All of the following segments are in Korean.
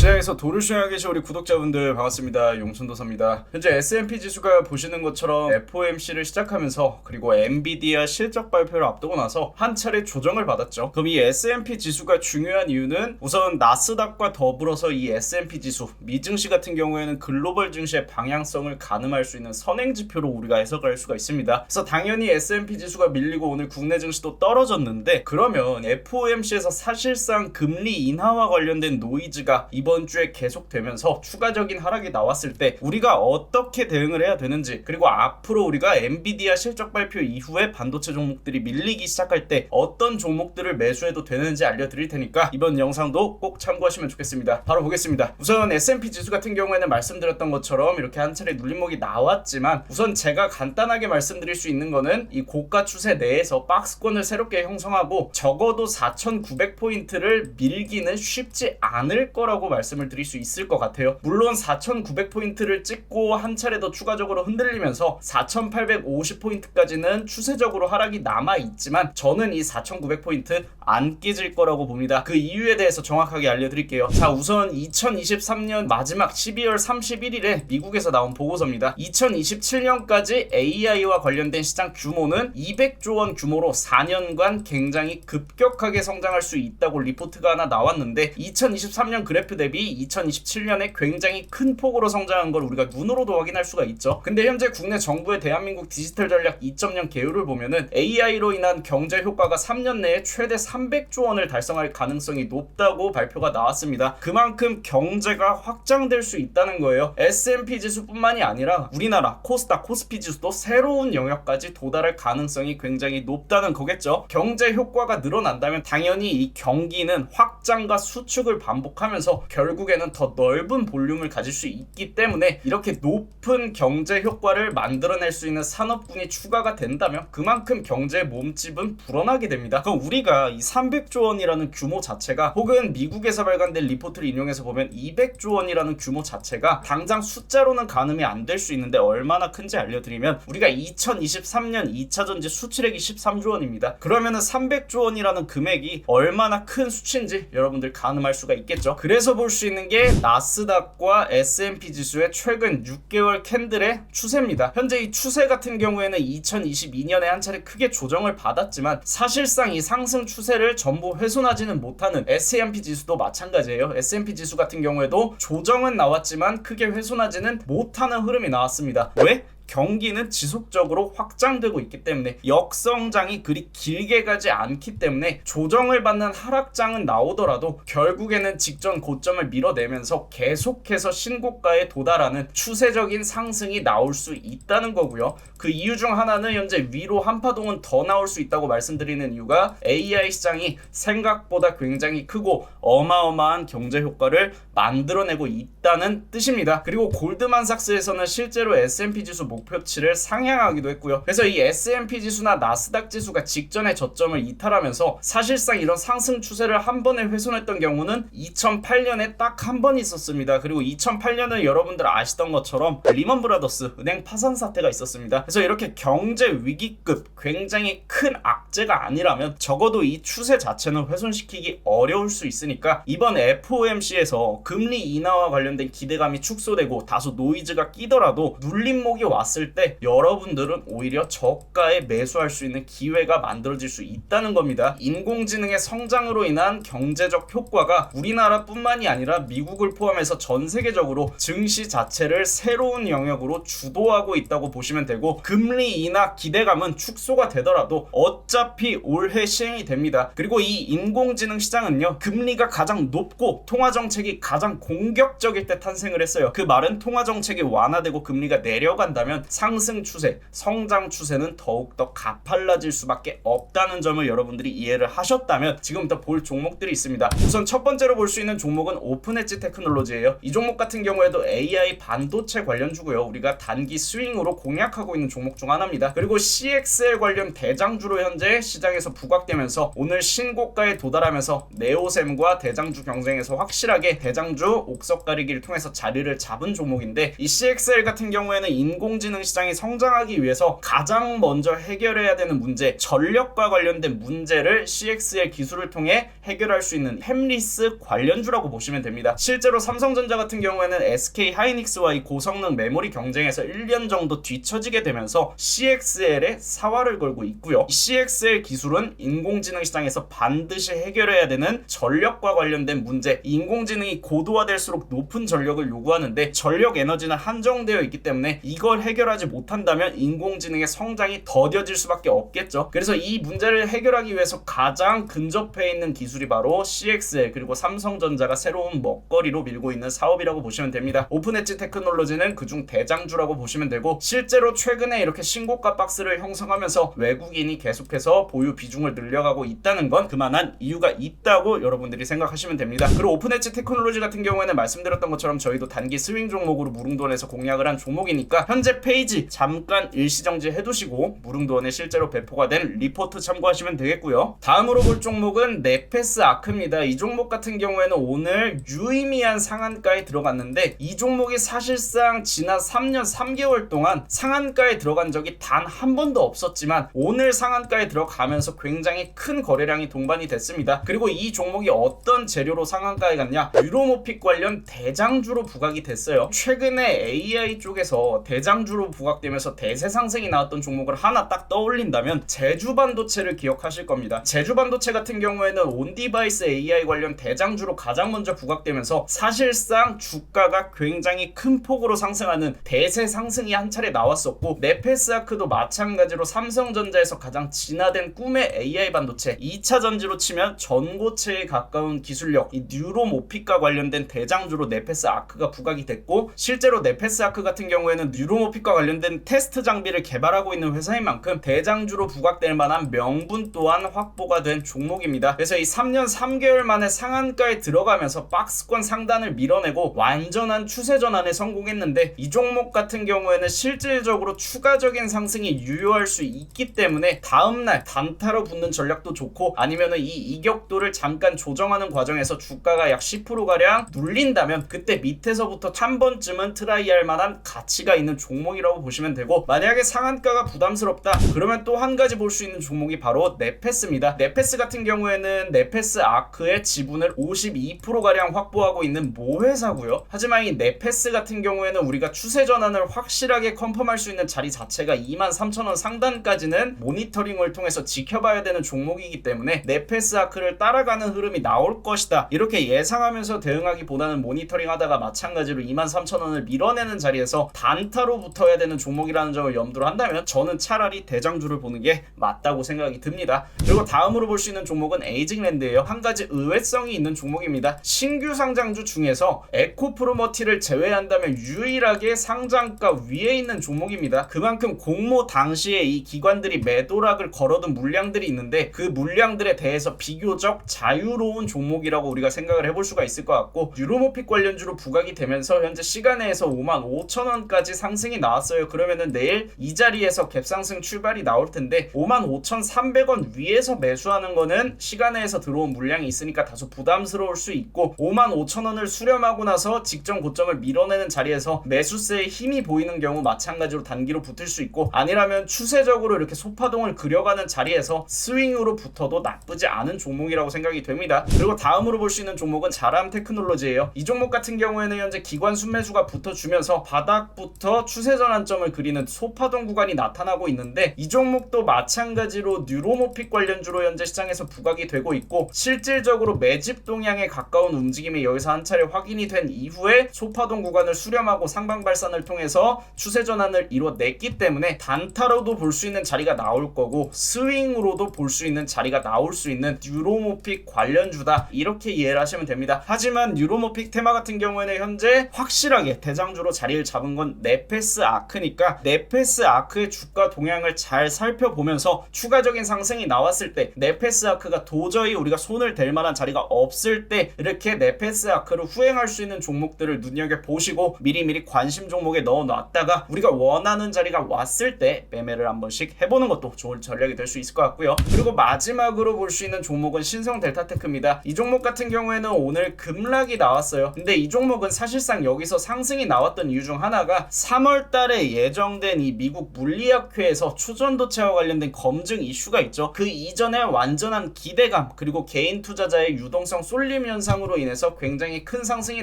시장에서 도를 수행하고 계신 우리 구독자분들 반갑습니다. 용천도사입니다. 현재 S&P 지수가 보시는 것처럼 FOMC를 시작하면서 그리고 엔비디아 실적 발표를 앞두고 나서 한 차례 조정을 받았죠. 그럼 이 S&P 지수가 중요한 이유는 우선 나스닥과 더불어서 이 S&P 지수, 미증시 같은 경우에는 글로벌 증시의 방향성을 가늠할 수 있는 선행지표로 우리가 해석할 수가 있습니다. 그래서 당연히 S&P 지수가 밀리고 오늘 국내 증시도 떨어졌는데, 그러면 FOMC에서 사실상 금리 인하와 관련된 노이즈가 이번 주에 계속되면서 추가적인 하락이 나왔을 때 우리가 어떻게 대응을 해야 되는지, 그리고 앞으로 우리가 엔비디아 실적 발표 이후에 반도체 종목들이 밀리기 시작할 때 어떤 종목들을 매수해도 되는지 알려드릴 테니까 이번 영상도 꼭 참고하시면 좋겠습니다. 바로 보겠습니다. 우선 S&P 지수 같은 경우에는 말씀드렸던 것처럼 이렇게 한 차례 눌림목이 나왔지만, 우선 제가 간단하게 말씀드릴 수 있는 거는 이 고가 추세 내에서 박스권을 새롭게 형성하고 적어도 4,900포인트를 밀기는 쉽지 않을 거라고 말씀을 드릴 수 있을 것 같아요. 물론 4,900포인트를 찍고 한 차례 더 추가적으로 흔들리면서 4,850포인트까지는 추세적으로 하락이 남아있지만 저는 이 4,900포인트 안 깨질 거라고 봅니다. 그 이유에 대해서 정확하게 알려드릴게요. 자, 우선 2023년 마지막 12월 31일에 미국에서 나온 보고서입니다. 2027년까지 AI와 관련된 시장 규모는 200조 원 규모로 4년간 굉장히 급격하게 성장할 수 있다고 리포트가 하나 나왔는데, 2023년 그래프 대비 2027년에 굉장히 큰 폭으로 성장한 걸 우리가 눈으로도 확인할 수가 있죠. 근데 현재 국내 정부의 대한민국 디지털 전략 2.0 계율을 보면은 AI로 인한 경제 효과가 3년 내에 최대 300조 원을 달성할 가능성이 높다고 발표가 나왔습니다. 그만큼 경제가 확장될 수 있다는 거예요. S&P 지수뿐만이 아니라 우리나라 코스닥, 코스피 지수도 새로운 영역까지 도달할 가능성이 굉장히 높다는 거겠죠. 경제 효과가 늘어난다면 당연히 이 경기는 확장과 수축을 반복하면서 결국에는 더 넓은 볼륨을 가질 수 있기 때문에, 이렇게 높은 경제 효과를 만들어낼 수 있는 산업군이 추가가 된다면 그만큼 경제의 몸집은 불어나게 됩니다. 그럼 우리가 이 300조 원이라는 규모 자체가, 혹은 미국에서 발간된 리포트를 인용해서 보면 200조 원이라는 규모 자체가 당장 숫자로는 가늠이 안 될 수 있는데 얼마나 큰지 알려드리면, 우리가 2023년 2차전지 수출액이 13조 원입니다. 그러면은 300조 원이라는 금액이 얼마나 큰 수치인지 여러분들 가늠할 수가 있겠죠. 그래서 볼 수 있는 게 나스닥과 S&P 지수의 최근 6개월 캔들의 추세입니다. 현재 이 추세 같은 경우에는 2022년에 한 차례 크게 조정을 받았지만 사실상 이 상승 추세를 전부 훼손하지는 못하는 S&P 지수도 마찬가지예요. S&P 지수 같은 경우에도 조정은 나왔지만 크게 훼손하지는 못하는 흐름이 나왔습니다. 왜? 경기는 지속적으로 확장되고 있기 때문에, 역성장이 그리 길게 가지 않기 때문에 조정을 받는 하락장은 나오더라도 결국에는 직전 고점을 밀어내면서 계속해서 신고가에 도달하는 추세적인 상승이 나올 수 있다는 거고요. 그 이유 중 하나는 현재 위로 한파동은 더 나올 수 있다고 말씀드리는 이유가 AI 시장이 생각보다 굉장히 크고 어마어마한 경제 효과를 만들어내고 있다는 뜻입니다. 그리고 골드만삭스에서는 실제로 S&P 지수 목표치를 상향하기도 했고요. 그래서 이 S&P 지수나 나스닥 지수가 직전의 저점을 이탈하면서 사실상 이런 상승 추세를 한 번에 훼손했던 경우는 2008년에 딱 한 번 있었습니다. 그리고 2008년은 여러분들 아시던 것처럼 리먼 브라더스 은행 파산 사태가 있었습니다. 그래서 이렇게 경제 위기급 굉장히 큰 악재가 아니라면 적어도 이 추세 자체는 훼손시키기 어려울 수 있으니까, 이번 FOMC에서 금리 인하와 관련된 기대감이 축소되고 다소 노이즈가 끼더라도 눌림목이 왔을 때 여러분들은 오히려 저가에 매수할 수 있는 기회가 만들어질 수 있다는 겁니다. 인공지능의 성장으로 인한 경제적 효과가 우리나라뿐만이 아니라 미국을 포함해서 전 세계적으로 증시 자체를 새로운 영역으로 주도하고 있다고 보시면 되고, 금리 인하 기대감은 축소가 되더라도 어차피 올해 시행이 됩니다. 그리고 이 인공지능 시장은요, 금리가 가장 높고 통화정책이 가장 공격적일 때 탄생을 했어요. 그 말은 통화정책이 완화되고 금리가 내려간다면 상승 추세, 성장 추세는 더욱더 가팔라질 수밖에 없다는 점을 여러분들이 이해를 하셨다면 지금부터 볼 종목들이 있습니다. 우선 첫 번째로 볼 수 있는 종목은 오픈엣지 테크놀로지예요. 이 종목 같은 경우에도 AI 반도체 관련주고요. 우리가 단기 스윙으로 공략하고 있는 종목 중 하나입니다. 그리고 CXL 관련 대장주로 현재 시장에서 부각되면서 오늘 신고가에 도달하면서 네오셈과 대장주 경쟁에서 확실하게 대장주 옥석 가리기를 통해서 자리를 잡은 종목인데, 이 CXL 같은 경우에는 인공지능 인공지능 시장이 성장하기 위해서 가장 먼저 해결해야 되는 문제, 전력과 관련된 문제를 CXL 기술을 통해 해결할 수 있는 헵리스 관련주라고 보시면 됩니다. 실제로 삼성전자 같은 경우에는 SK 하이닉스와 이 고성능 메모리 경쟁에서 1년 정도 뒤처지게 되면서 CXL에 사활을 걸고 있고요. CXL 기술은 인공지능 시장에서 반드시 해결해야 되는 전력과 관련된 문제, 인공지능이 고도화될수록 높은 전력을 요구하는데 전력 에너지는 한정되어 있기 때문에 이걸 해결하지 못한다면 인공지능의 성장이 더뎌질 수밖에 없겠죠. 그래서 이 문제를 해결하기 위해서 가장 근접해 있는 기술이 바로 CXL, 그리고 삼성전자가 새로운 먹거리로 밀고 있는 사업이라고 보시면 됩니다. 오픈 엣지 테크놀로지는 그중 대장주라고 보시면 되고, 실제로 최근에 이렇게 신고가 박스를 형성하면서 외국인이 계속해서 보유 비중을 늘려가고 있다는 건 그만한 이유가 있다고 여러분들이 생각하시면 됩니다. 그리고 오픈 엣지 테크놀로지 같은 경우에는 말씀드렸던 것처럼 저희도 단기 스윙 종목으로 무릉도원에서 공략을 한 종목이니까 현재 페이지 잠깐 일시정지 해두시고 무릉도원에 실제로 배포가 된 리포트 참고하시면 되겠고요. 다음으로 볼 종목은 네페스 아크입니다. 이 종목 같은 경우에는 오늘 유의미한 상한가에 들어갔는데, 이 종목이 사실상 지난 3년 3개월 동안 상한가에 들어간 적이 단 한 번도 없었지만 오늘 상한가에 들어가면서 굉장히 큰 거래량이 동반이 됐습니다. 그리고 이 종목이 어떤 재료로 상한가에 갔냐, 유로모픽 관련 대장주로 부각이 됐어요. 최근에 AI 쪽에서 대장주로 부각되면서 대세 상승이 나왔던 종목을 하나 딱 떠올린다면 제주반도체를 기억하실 겁니다. 제주반도체 같은 경우에는 온디바이스 AI 관련 대장주로 가장 먼저 부각되면서 사실상 주가가 굉장히 큰 폭으로 상승하는 대세 상승이 한 차례 나왔었고, 네페스아크도 마찬가지로 삼성전자에서 가장 진화된 꿈의 AI 반도체, 2차 전지로 치면 전고체에 가까운 기술력, 이 뉴로모픽과 관련된 대장주로 네페스아크가 부각이 됐고, 실제로 네페스아크 같은 경우에는 뉴로모픽과 관련된 테스트 장비를 개발하고 있는 회사인 만큼 대장주로 부각될 만한 명분 또한 확보가 된 종목입니다. 그래서 이 3년 3개월 만에 상한가에 들어가면서 박스권 상단을 밀어내고 완전한 추세 전환에 성공했는데, 이 종목 같은 경우에는 실질적으로 추가적인 상승이 유효할 수 있기 때문에 다음날 단타로 붙는 전략도 좋고, 아니면은 이 이격도를 잠깐 조정하는 과정에서 주가가 약 10%가량 눌린다면 그때 밑에서부터 한 번쯤은 트라이할 만한 가치가 있는 종목이라고 보시면 되고, 만약에 상한가가 부담스럽다 그러면 또 한 가지 볼 수 있는 종목이 바로 네페스입니다. 네페스 같은 경우에는 네페스 아크의 지분을 52%가량 확보하고 있는 모회사고요. 하지만 이 네페스 같은 경우에는 우리가 추세 전환을 확실하게 컨펌할 수 있는 자리 자체가 23,000원 상단까지는 모니터링을 통해서 지켜봐야 되는 종목이기 때문에 네페스 아크를 따라가는 흐름이 나올 것이다 이렇게 예상하면서 대응하기보다는 모니터링 하다가 마찬가지로 23,000원을 밀어내는 자리에서 단타로 붙어야 되는 종목이라는 점을 염두로 한다면 저는 차라리 대장주를 보는 게 맞다고 생각이 듭니다. 그리고 다음으로 볼 수 있는 종목은 에이징랜드예요. 한 가지 의외성이 있는 종목입니다. 신규 상장주 중에서 에코프로머티를 제외한다면 유일하게 상장가 위에 있는 종목입니다. 그만큼 공모 당시에 이 기관들이 매도락을 걸어둔 물량들이 있는데 그 물량들에 대해서 비교적 자유로운 종목이라고 우리가 생각을 해볼 수가 있을 것 같고, 유로모픽 관련주로 부각이 되면서 현재 시간에서 55,000원까지 상승이 나왔어요. 그러면은 내일 이 자리에서 갭상승 출발이 나올 텐데 55,300원 위에서 매수하는 거는 시간에서 들어온 물량이 있으니까 다소 부담스러울 수 있고, 55,000원을 수렴하고 나서 직전 고점을 밀어내는 자리에서 매수세의 힘이 보이는 경우 마찬가지로 단기로 붙을 수 있고, 아니라면 추세적으로 이렇게 소파동을 그려가는 자리에서 스윙으로 붙어도 나쁘지 않은 종목이라고 생각이 됩니다. 그리고 다음으로 볼 수 있는 종목은 자람 테크놀로지예요. 이 종목 같은 경우에는 현재 기관 순매수가 붙어주면서 바닥부터 추세 전환점을 그리는 소파동 구간이 나타나고 있는데, 이 종목도 마찬가지로 뉴로모픽 관련주로 현재 시장에서 부각이 되고 있고, 실질적으로 매집 동향에 가까운 움직임이 여기서 한 차례 확인이 된 이후에 소파동 구간을 수렴하고 상방 발산을 통해서 추세 전환을 이뤄냈기 때문에 단타로도 볼 수 있는 자리가 나올 거고 스윙으로도 볼 수 있는 자리가 나올 수 있는 뉴로모픽 관련주다 이렇게 이해를 하시면 됩니다. 하지만 뉴로모픽 테마 같은 경우에는 현재 확실하게 대장주로 자리를 잡은 건 네페스 아크니까 네페스 아크의 주가 동향을 잘 살펴보면서 추가적인 상승이 나왔을 때 네페스 아크가 도저히 우리가 손을 댈 만한 자리가 없을 때 이렇게 네페스 아크를 후행할 수 있는 종목들을 눈여겨보시고 미리미리 관심 종목에 넣어놨다가 우리가 원하는 자리가 왔을 때 매매를 한 번씩 해보는 것도 좋은 전략이 될 수 있을 것 같고요. 그리고 마지막으로 볼 수 있는 종목은 신성델타테크입니다. 이 종목 같은 경우에는 오늘 급락이 나왔어요. 근데 이 종목은 사실상 여기서 상승이 나왔던 이유 중 하나가 3월 달에 예정된 이 미국 물리학회에서 초전도체와 관련된 검증 이슈가 있죠. 그 이전에 완전한 기대감 그리고 개인 투자자의 유동성 쏠림 현상으로 인해서 굉장히 큰 상승이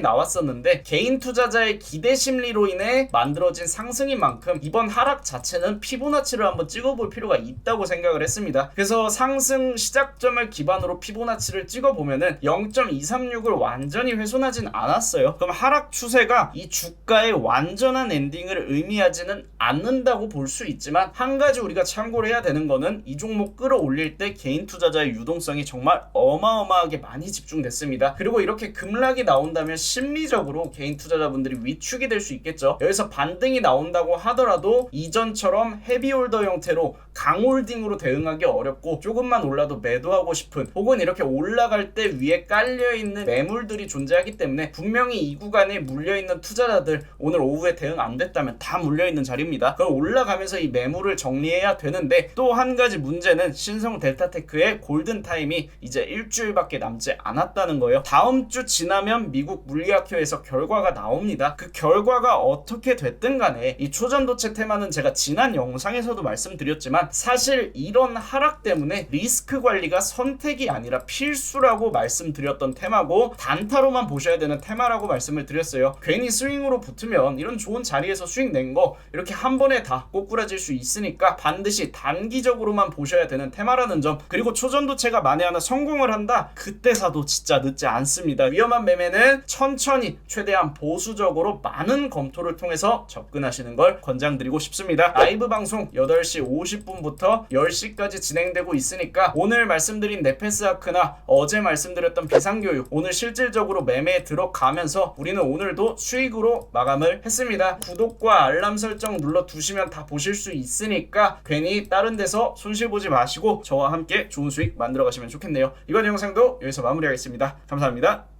나왔었는데 개인 투자자의 기대 심리로 인해 만들어진 상승인 만큼 이번 하락 자체는 피보나치를 한번 찍어볼 필요가 있다고 생각을 했습니다. 그래서 상승 시작점을 기반으로 피보나치를 찍어보면은 0.236을 완전히 훼손하진 않았어요. 그럼 하락 추세가 이 주가의 완전한 엔딩을 의미하지는 않는다고 볼 수 있지만 한 가지 우리가 참고를 해야 되는 거는 이 종목 끌어올릴 때 개인 투자자의 유동성이 정말 어마어마하게 많이 집중됐습니다. 그리고 이렇게 급락이 나온다면 심리적으로 개인 투자자분들이 위축이 될 수 있겠죠. 여기서 반등이 나온다고 하더라도 이전처럼 헤비홀더 형태로 강홀딩으로 대응하기 어렵고 조금만 올라도 매도하고 싶은 혹은 이렇게 올라갈 때 위에 깔려있는 매물들이 존재하기 때문에 분명히 이 구간에 물려있는 투자자들 오늘 오후에 대응 안 됐다면 다 물려있는 자리입니다. 그럼 올라가면서 이 매물을 정리해야 되는데 또 한 가지 문제는 신성 델타테크의 골든타임이 이제 일주일밖에 남지 않았다는 거예요. 다음 주 지나면 미국 물리학회에서 결과가 나옵니다. 그 결과가 어떻게 됐든 간에 이 초전도체 테마는 제가 지난 영상에서도 말씀드렸지만 사실 이런 하락 때문에 리스크 관리가 선택이 아니라 필수라고 말씀드렸던 테마고 단타로만 보셔야 되는 테마라고 말씀을 드렸어요. 괜히 스윙으로 붙으면 이런 좋은 자리에서 스윙 낸 거 이렇게 한 번에 다 꼬꾸라질 수 있으니까 반드시 단기적으로만 보셔야 되는 테마라는 점, 그리고 초전도체가 만에 하나 성공을 한다? 그때 사도 진짜 늦지 않습니다. 위험한 매매는 천천히 최대한 보수적으로 많은 검토를 통해서 접근하시는 걸 권장드리고 싶습니다. 라이브 방송 8시 50분부터 10시까지 진행되고 있으니까 오늘 말씀드린 네페스아크나 어제 말씀드렸던 비상교육 오늘 실질적으로 매매에 들어가면서 우리는 오늘도 수익으로 마감을 했습니다. 구독과 알람 설정 눌러두시면 다 보실 수 있으니까 괜히 다른 데서 손실 보지 마시고 저와 함께 좋은 수익 만들어 가시면 좋겠네요. 이번 영상도 여기서 마무리하겠습니다. 감사합니다.